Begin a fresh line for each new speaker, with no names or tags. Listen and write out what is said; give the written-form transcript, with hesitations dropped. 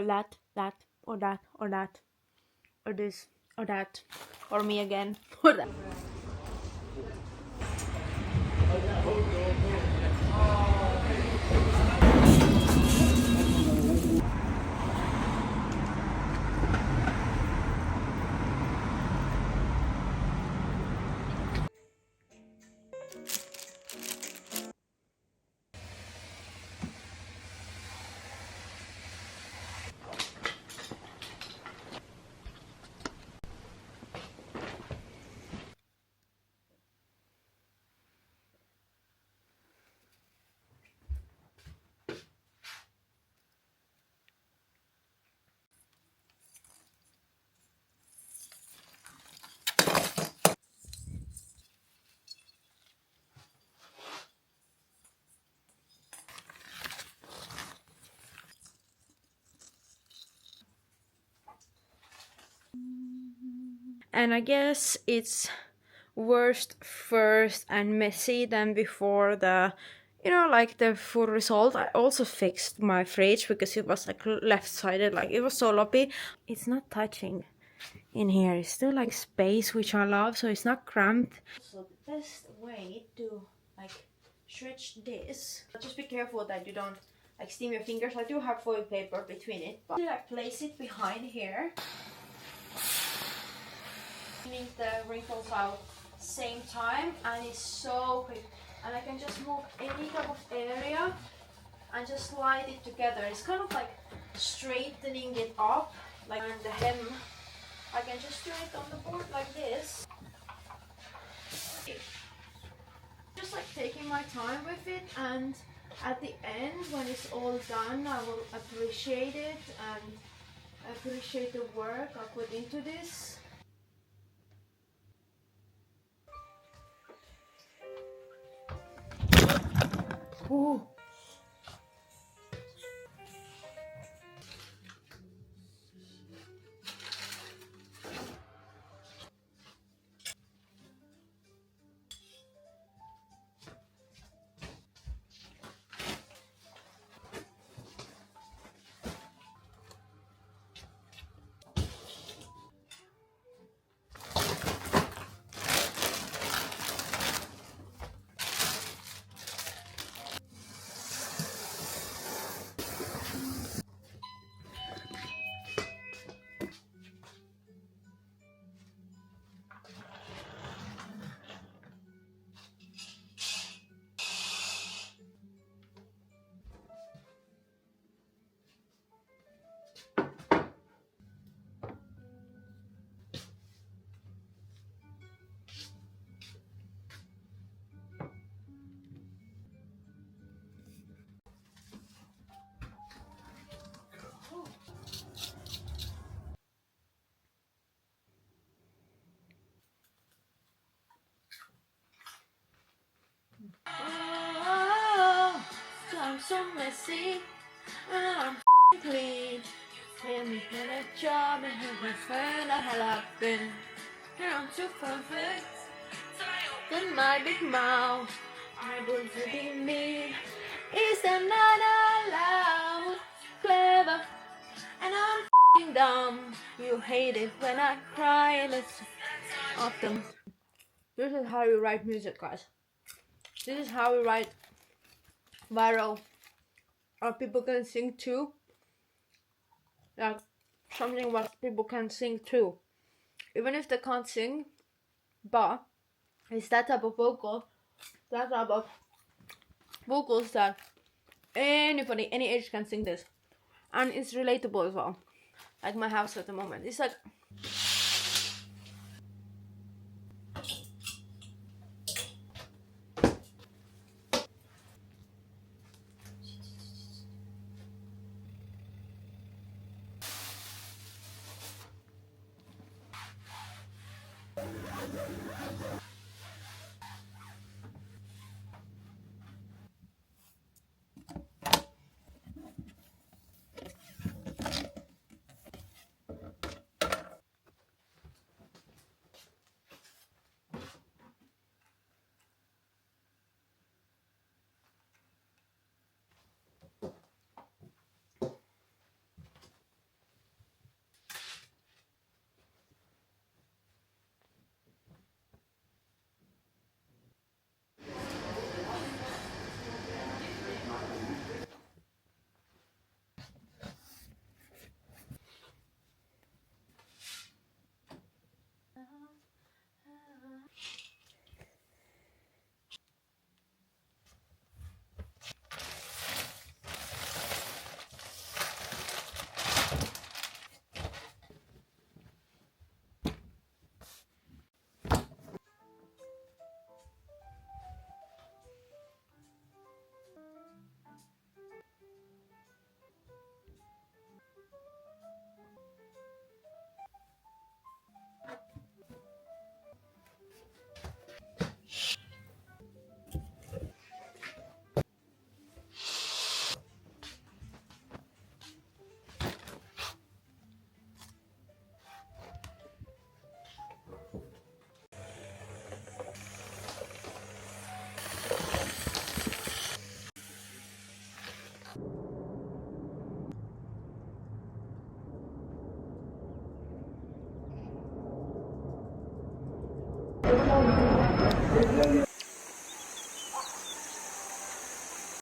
or that, or that, or that, or this, or that, or me again, or that. And I guess it's worst first and messy than before the, you know, like the full result. I also fixed my fridge because it was like left-sided, like it was so loppy. It's not touching in here, it's still like space, which I love, so it's not cramped. So the best way to like stretch this, just be careful that you don't like steam your fingers. I do have foil paper between it, but like place it behind here, cleaning the wrinkles out same time, and it's so quick. And I can just move any type of area and just slide it together. It's kind of like straightening it up, like, and the hem, I can just do it on the board like this. Just like taking my time with it, and at the end when it's all done I will appreciate it and appreciate the work I put into this. Ooh. Oh, I'm so messy and I'm clean. Tell me when a job and have my friend I have been. And I'm too perfect. Then my big mouth, I will be me. Is that not allowed? Clever, and I'm dumb. You hate it when I cry. Let's often. This is how you write music, guys. This is how we write viral, or people can sing too. Like something what people can sing too, even if they can't sing, but it's that type of vocal, that type of vocals that anybody, any age can sing this, and it's relatable as well. Like my house at the moment, it's like.